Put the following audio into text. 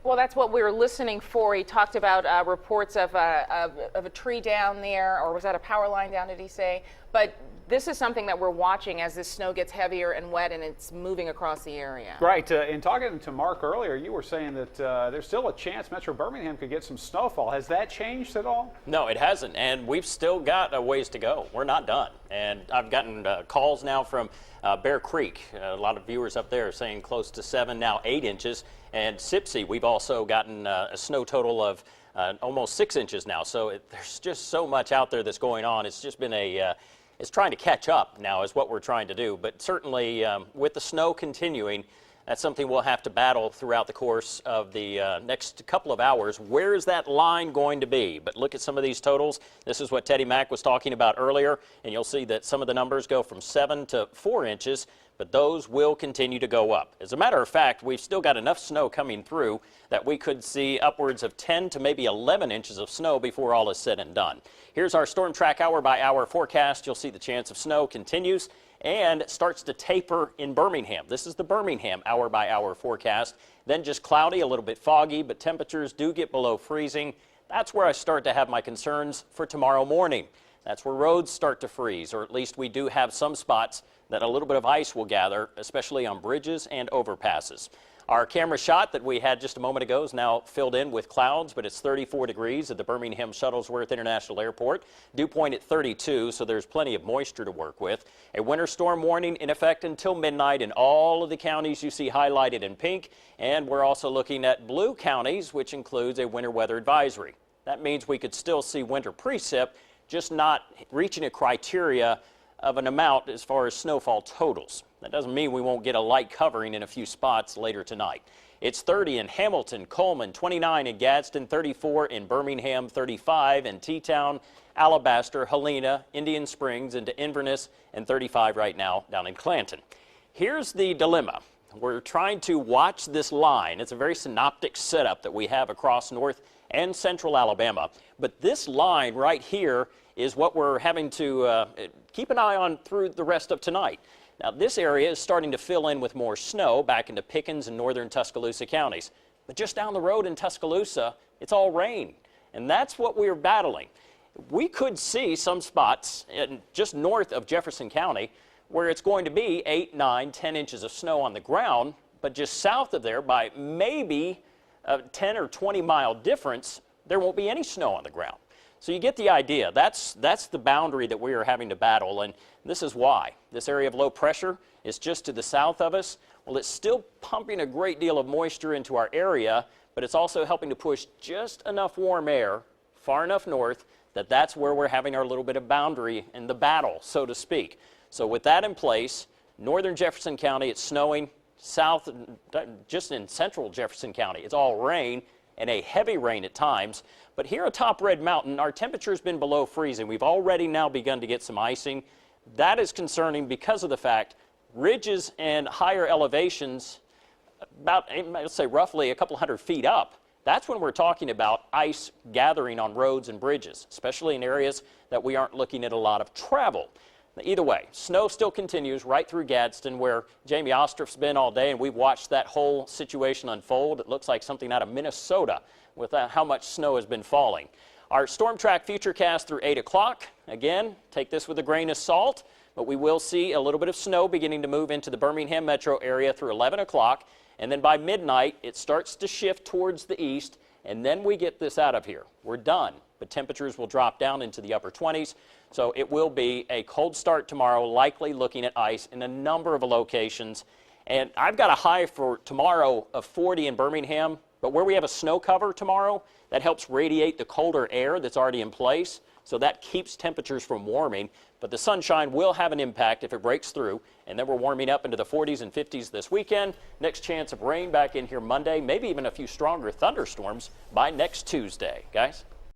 Well, that's what we were listening for. He talked about reports of a tree down there, or was that a power line down, did he say? But this is something that we're watching as this snow gets heavier and wet and it's moving across the area. Right. In talking to Mark earlier, you were saying that there's still a chance Metro Birmingham could get some snowfall. Has that changed at all? No, it hasn't, and we've still got a ways to go. We're not done, and I've gotten calls now from Bear Creek. A lot of viewers up there saying close to 7, now 8 inches. And Sipsey, we've also gotten a snow total of almost 6 inches now. So there's just so much out there that's going on. It's just been it's trying to catch up now is what we're trying to do. But certainly with the snow continuing, that's something we'll have to battle throughout the course of the next couple of hours. Where is that line going to be? But look at some of these totals. This is what Teddy Mack was talking about earlier, and you'll see that some of the numbers go from 7 to 4 inches, but those will continue to go up. As a matter of fact, we've still got enough snow coming through that we could see upwards of 10 to maybe 11 inches of snow before all is said and done. Here's our Storm Track hour-by-hour forecast. You'll see the chance of snow continues and starts to taper in Birmingham. This is the Birmingham hour-by-hour forecast. Then just cloudy, a little bit foggy, but temperatures do get below freezing. That's where I start to have my concerns for tomorrow morning. That's where roads start to freeze, or at least we do have some spots that a little bit of ice will gather, especially on bridges and overpasses. Our camera shot that we had just a moment ago is now filled in with clouds, but it's 34 degrees at the Birmingham Shuttlesworth International Airport. Dew point at 32, so there's plenty of moisture to work with. A winter storm warning in effect until midnight in all of the counties you see highlighted in pink, and we're also looking at blue counties, which includes a winter weather advisory. That means we could still see winter precip, just not reaching a criteria of an amount as far as snowfall totals. That doesn't mean we won't get a light covering in a few spots later tonight. It's 30 in Hamilton, Coleman, 29 in Gadsden, 34 in Birmingham, 35 in T-Town, Alabaster, Helena, Indian Springs, into Inverness, and 35 right now down in Clanton. Here's the dilemma. We're trying to watch this line. It's a very synoptic setup that we have across north and central Alabama. But this line right here is what we're having to keep an eye on through the rest of tonight. Now, this area is starting to fill in with more snow back into Pickens and northern Tuscaloosa counties. But just down the road in Tuscaloosa, it's all rain. And that's what we're battling. We could see some spots just north of Jefferson County where it's going to be 8, 9, 10 inches of snow on the ground. But just south of there, by maybe a 10 or 20 mile difference, there won't be any snow on the ground. So you get the idea. That's the boundary that we are having to battle, and this is why. This area of low pressure is just to the south of us. Well, it's still pumping a great deal of moisture into our area, but it's also helping to push just enough warm air far enough north that that's where we're having our little bit of boundary in the battle, so to speak. So with that in place, northern Jefferson County, it's snowing. South, just in central Jefferson County, it's all rain, and a heavy rain at times. But here atop Red Mountain, our temperature's been below freezing. We've already now begun to get some icing. That is concerning because of the fact ridges and higher elevations, about, let's say roughly a couple hundred feet up, that's when we're talking about ice gathering on roads and bridges, especially in areas that we aren't looking at a lot of travel. Either way, snow still continues right through Gadsden, where Jamie Ostrow's been all day, and we've watched that whole situation unfold. It looks like something out of Minnesota with how much snow has been falling. Our Storm Track Futurecast through 8 o'clock. Again, take this with a grain of salt, but we will see a little bit of snow beginning to move into the Birmingham metro area through 11 o'clock, and then by midnight, it starts to shift towards the east, and then we get this out of here. We're done, but temperatures will drop down into the upper 20s. So it will be a cold start tomorrow, likely looking at ice in a number of locations. And I've got a high for tomorrow of 40 in Birmingham, but where we have a snow cover tomorrow, that helps radiate the colder air that's already in place. So that keeps temperatures from warming. But the sunshine will have an impact if it breaks through. And then we're warming up into the 40s and 50s this weekend. Next chance of rain back in here Monday, maybe even a few stronger thunderstorms by next Tuesday. Guys?